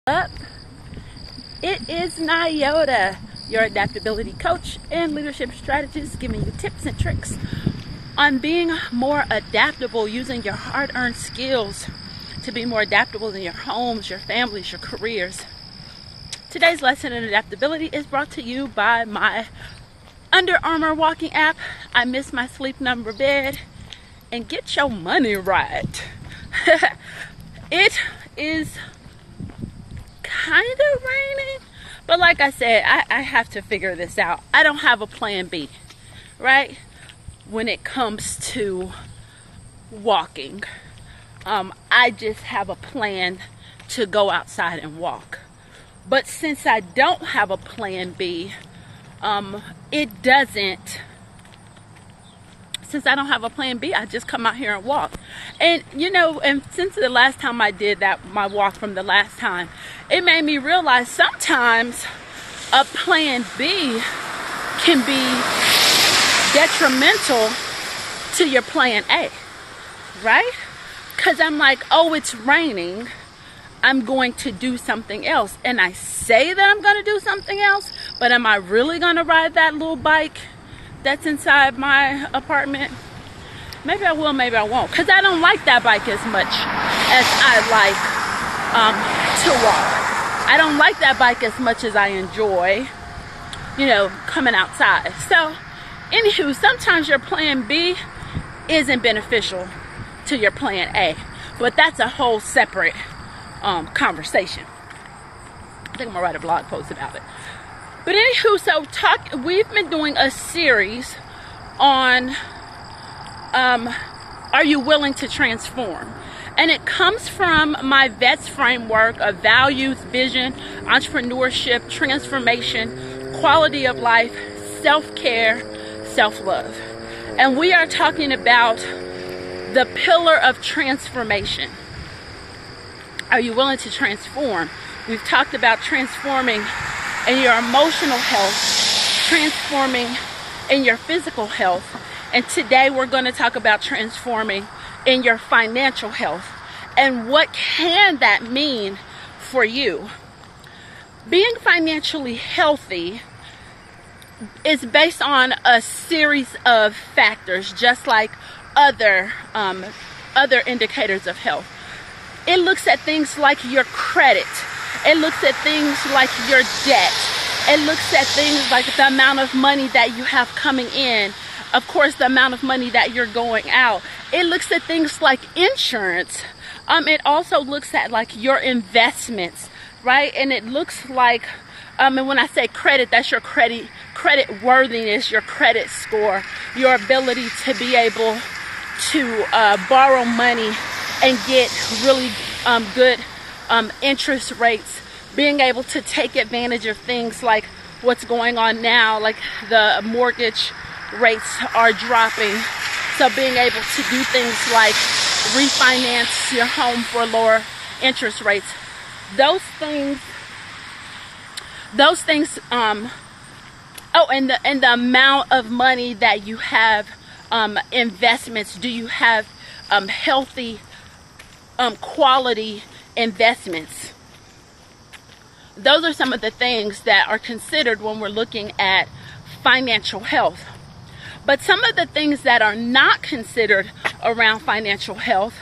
Up. It is Nyota, your adaptability coach and leadership strategist, giving you tips and tricks on being more adaptable, using your hard-earned skills to be more adaptable in your homes, your families, your careers. Today's lesson in adaptability is brought to you by my Under Armour walking app. I miss my sleep number bed, and get your money right. It is kind of raining, but like I said, I have to figure this out. I don't have a plan B, right? When it comes to walking, I just have a plan to go outside and walk. But since I don't have a plan B, since I don't have a plan B, I just come out here and walk. And and since the last time I did that, my walk from the last time, it made me realize sometimes a plan B can be detrimental to your plan A, right? Because I'm like, oh, it's raining, I'm going to do something else. And I say that I'm going to do something else, but am I really going to ride that little bike that's inside my apartment? Maybe I will, maybe I won't, because I don't like that bike as much as I like to walk. I don't like that bike as much as I enjoy, coming outside. So, anywho, sometimes your plan B isn't beneficial to your plan A, but that's a whole separate conversation. I think I'm gonna write a blog post about it. But anywho, we've been doing a series on are you willing to transform? And it comes from my VETS framework of values, vision, entrepreneurship, transformation, quality of life, self-care, self-love. And we are talking about the pillar of transformation. Are you willing to transform? We've talked about transforming in your emotional health, transforming in your physical health, and today we're going to talk about transforming in your financial health. And what can that mean for you? Being financially healthy is based on a series of factors, just like other indicators of health. It looks at things like your credit. It looks at things like your debt. It looks at things like the amount of money that you have coming in. Of course, the amount of money that you're going out. It looks at things like insurance. It also looks at like your investments, right? And it looks like, and when I say credit, that's your credit worthiness, your credit score, your ability to be able to borrow money and get really good interest rates, being able to take advantage of things like what's going on now, like the mortgage rates are dropping. So being able to do things like refinance your home for lower interest rates, those things, and the amount of money that you have, investments, do you have healthy quality investments? Those are some of the things that are considered when we're looking at financial health. But some of the things that are not considered around financial health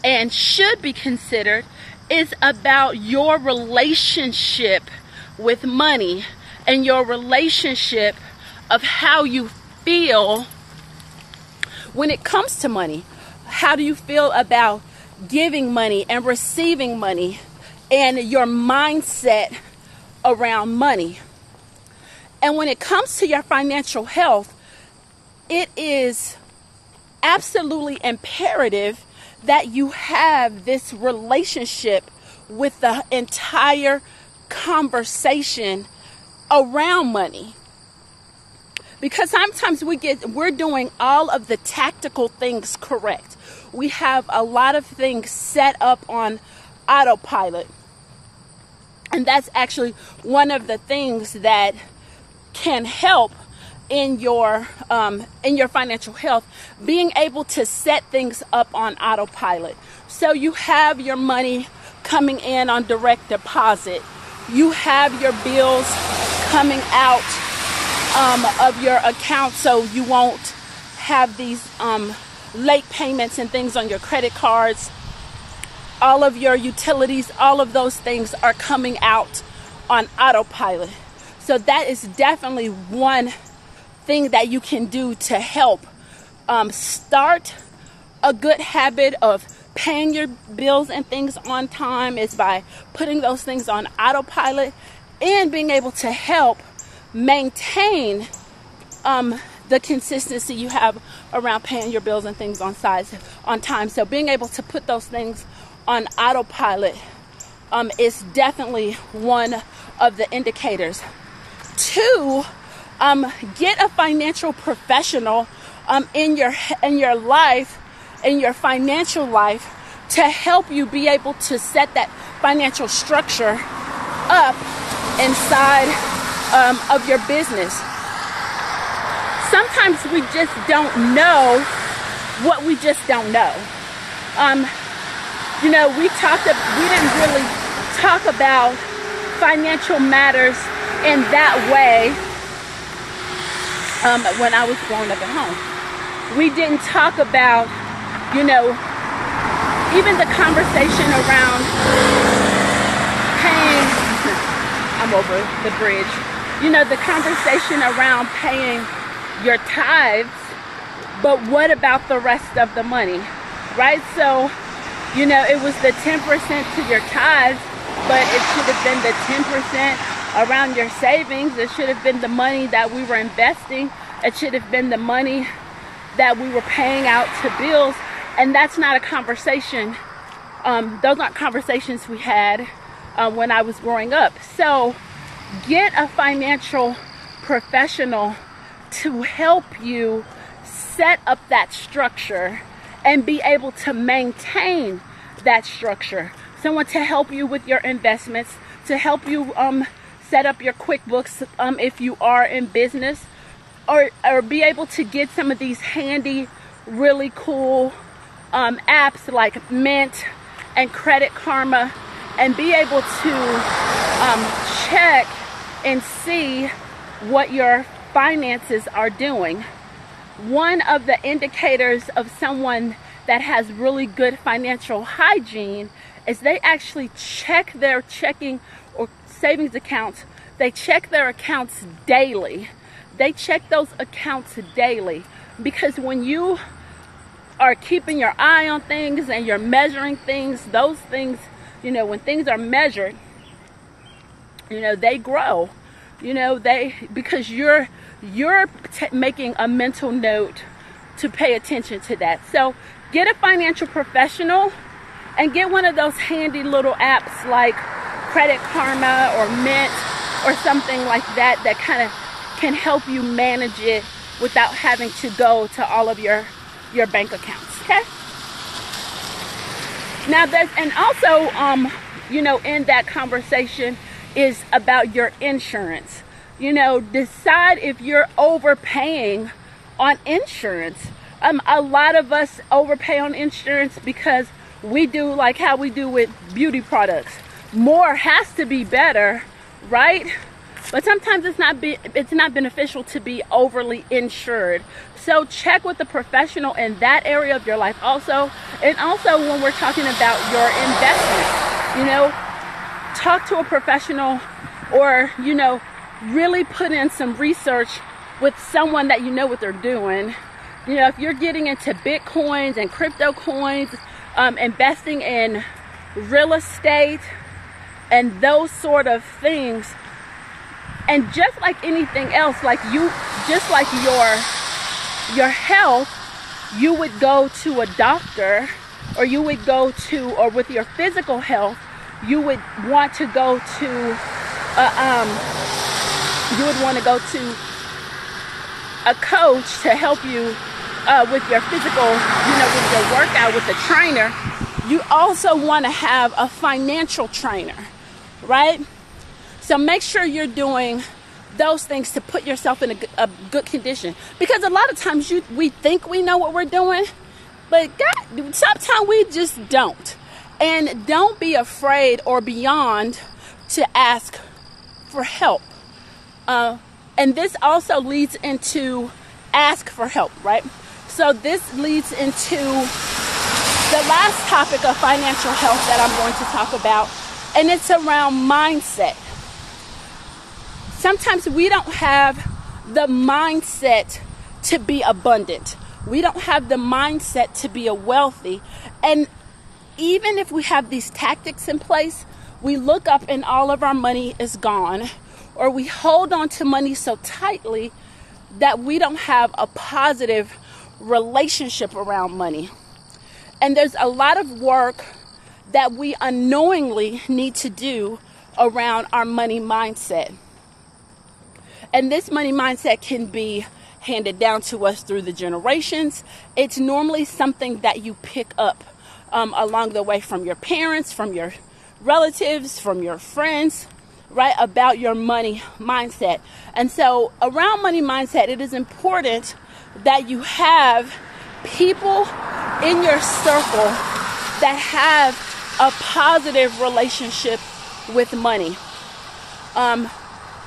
and should be considered is about your relationship with money and your relationship of how you feel when it comes to money. How do you feel about giving money and receiving money, and your mindset around money? And when it comes to your financial health, it is absolutely imperative that you have this relationship with the entire conversation around money. Because sometimes we're doing all of the tactical things correct. We have a lot of things set up on autopilot. And that's actually one of the things that can help in your financial health, being able to set things up on autopilot. So you have your money coming in on direct deposit. You have your bills coming out of your account, so you won't have these late payments and things on your credit cards. All of your utilities, all of those things are coming out on autopilot. So that is definitely one thing that you can do to help start a good habit of paying your bills and things on time, is by putting those things on autopilot and being able to help maintain the consistency you have around paying your bills and things on time. So being able to put those things on autopilot is definitely one of the indicators. 2, get a financial professional in your life, in your financial life, to help you be able to set that financial structure up inside of your business. Sometimes we just don't know what we just don't know. We didn't really talk about financial matters in that way when I was growing up at home. We didn't talk about, even the conversation around paying, I'm over the bridge, the conversation around paying your tithes, but what about the rest of the money, right? So, it was the 10% to your tithes, but it should have been the 10% around your savings. It should have been the money that we were investing. It should have been the money that we were paying out to bills. And that's not a conversation. Those aren't conversations we had when I was growing up. So get a financial professional to help you set up that structure and be able to maintain that structure. Someone to help you with your investments, to help you set up your QuickBooks if you are in business, or be able to get some of these handy, really cool apps like Mint and Credit Karma, and be able to check and see what your finances are doing. One of the indicators of someone that has really good financial hygiene is they actually check their checking or savings accounts. They check their accounts daily. They check those accounts daily, because when you are keeping your eye on things and you're measuring things, those things, when things are measured, they grow, because you're making a mental note to pay attention to that. So get a financial professional and get one of those handy little apps like Credit Karma or Mint or something like that kind of can help you manage it without having to go to all of your bank accounts. Okay. Now in that conversation is about your insurance. Decide if you're overpaying on insurance. A lot of us overpay on insurance because we do like how we do with beauty products. More has to be better, right? But sometimes it's not beneficial to be overly insured. So check with a professional in that area of your life also. And also when we're talking about your investments, talk to a professional, or, really put in some research with someone that what they're doing. If you're getting into Bitcoins and crypto coins, investing in real estate and those sort of things, and just like anything else, just like your health, you would go to a doctor, or you would go to, or with your physical health, you would want to go to a coach to help you with your physical, with your workout, with the trainer. You also want to have a financial trainer, right? So make sure you're doing those things to put yourself in a good condition. Because a lot of times we think we know what we're doing, but sometimes we just don't. And don't be afraid or beyond to ask for help. And this also leads into ask for help, right? So this leads into the last topic of financial health that I'm going to talk about, and it's around mindset. Sometimes we don't have the mindset to be abundant. We don't have the mindset to be wealthy. And even if we have these tactics in place, we look up and all of our money is gone, or we hold on to money so tightly that we don't have a positive relationship around money. And there's a lot of work that we unknowingly need to do around our money mindset. And this money mindset can be handed down to us through the generations. It's normally something that you pick up along the way from your parents, from your relatives, from your friends, right, about your money mindset. And so around money mindset, it is important that you have people in your circle that have a positive relationship with money.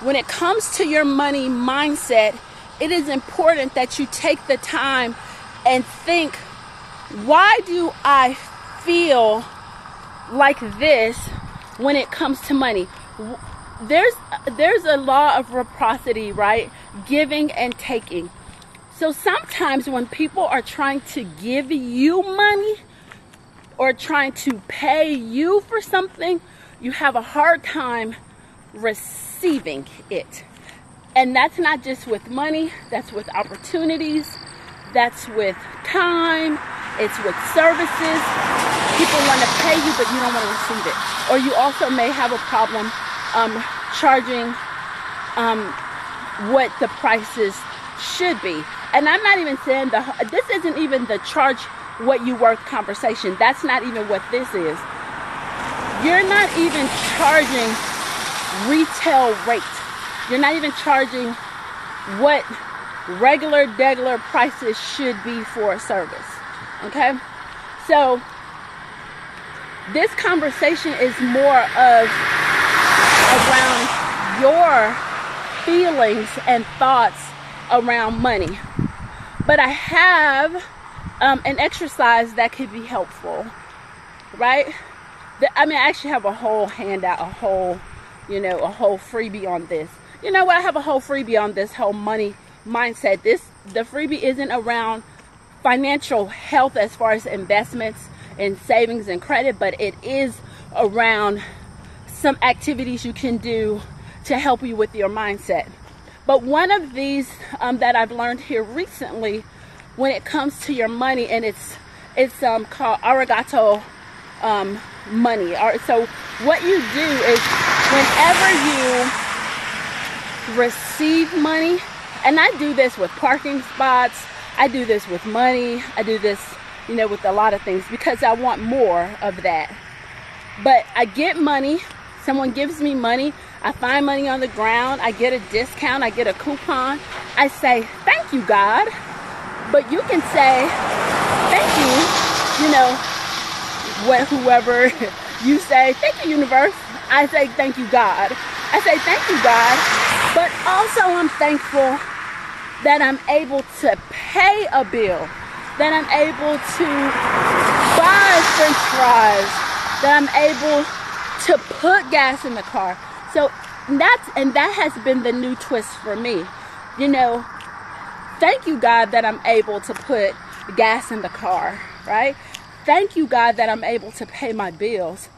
When it comes to your money mindset, it is important that you take the time and think, why do I feel like this when it comes to money? There's a law of reciprocity, right? Giving and taking. So sometimes when people are trying to give you money or trying to pay you for something, you have a hard time receiving it. And that's not just with money, that's with opportunities, that's with time, it's with services. People want to pay you, but you don't want to receive it. Or you also may have a problem charging what the prices should be. And I'm not even saying this isn't even the charge what you worth conversation. That's not even what this is. You're not even charging retail rate. You're not even charging what regular prices should be for a service. Okay? So this conversation is more of around your feelings and thoughts around money. But I have an exercise that could be helpful, right? I actually have a whole handout, a whole freebie on this. You know what? I have a whole freebie on this whole money mindset. The freebie isn't around financial health as far as investments and savings and credit, but it is around some activities you can do to help you with your mindset. But one of these that I've learned here recently, when it comes to your money, and it's called arigato money. So what you do is whenever you receive money, and I do this with parking spots, I do this with money, I do this, with a lot of things because I want more of that. But I get money, someone gives me money, I find money on the ground, I get a discount, I get a coupon, I say, thank you, God. But you can say, thank you, whoever you say, thank you, universe. I say, thank you, God. I say, thank you, God. But also I'm thankful that I'm able to pay a bill, that I'm able to buy French fries, that I'm able to put gas in the car. So that has been the new twist for me. Thank you, God, that I'm able to put gas in the car, right? Thank you, God, that I'm able to pay my bills.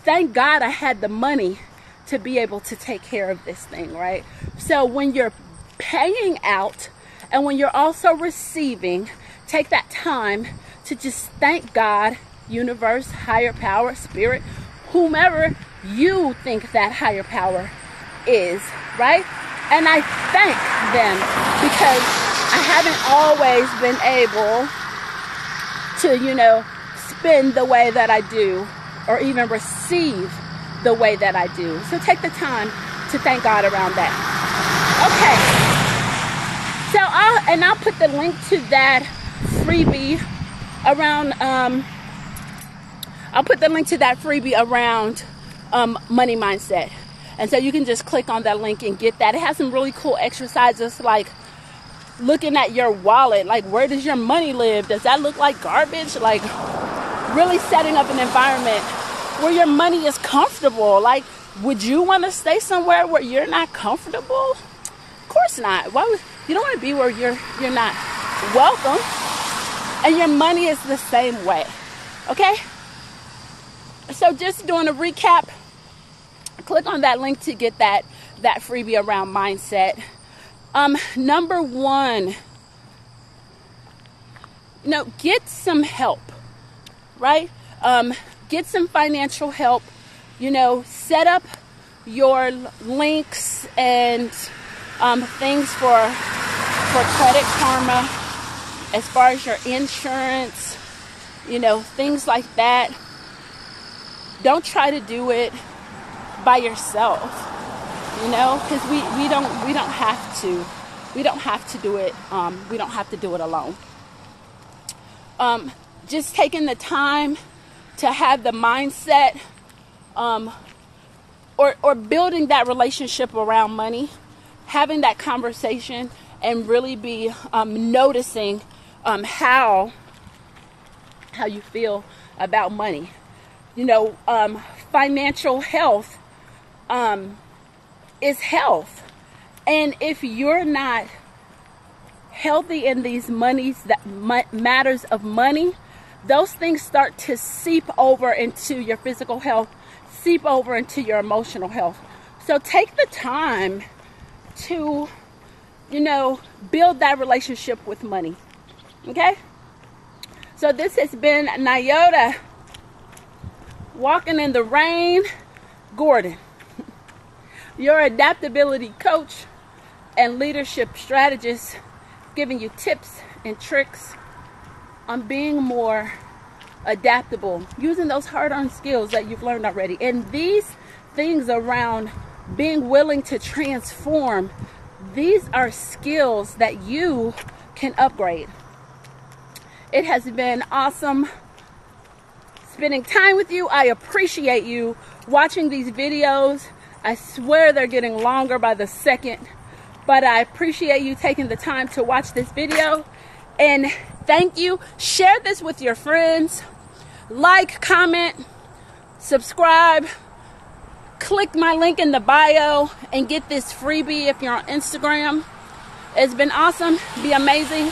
Thank God I had the money to be able to take care of this thing, right? So when you're paying out and when you're also receiving, take that time to just thank God, universe, higher power, spirit, whomever you think that higher power is, right? And I thank them because I haven't always been able to, spend the way that I do or even receive the way that I do. So take the time to thank God around that. Okay. So I'll put the link to that freebie around I'll put the link to that freebie around money mindset. And so you can just click on that link and get that. It has some really cool exercises like looking at your wallet. Like, where does your money live? Does that look like garbage? Like, really setting up an environment where your money is comfortable. Like, would you want to stay somewhere where you're not comfortable? Of course not. You don't want to be where you're not welcome. And your money is the same way. Okay? So just doing a recap, click on that link to get that freebie around mindset. Number one, get some help, right? Get some financial help. Set up your links and things for Credit Karma, as far as your insurance, things like that. Don't try to do it by yourself, because we don't have to. We don't have to do it. We don't have to do it alone. Just taking the time to have the mindset, or building that relationship around money, having that conversation, and really be noticing how you feel about money. Financial health is health. And if you're not healthy in these matters of money, those things start to seep over into your physical health, seep over into your emotional health. So take the time to, build that relationship with money. Okay? So this has been Nyota, walking in the rain, Gordon, your adaptability coach and leadership strategist, giving you tips and tricks on being more adaptable, using those hard-earned skills that you've learned already. And these things around being willing to transform, these are skills that you can upgrade. It has been awesome spending time with you. I appreciate you watching these videos. I swear they're getting longer by the second, but I appreciate you taking the time to watch this video. And thank you. Share this with your friends. Like, comment, subscribe. Click my link in the bio and get this freebie if you're on Instagram. It's been awesome. Be amazing.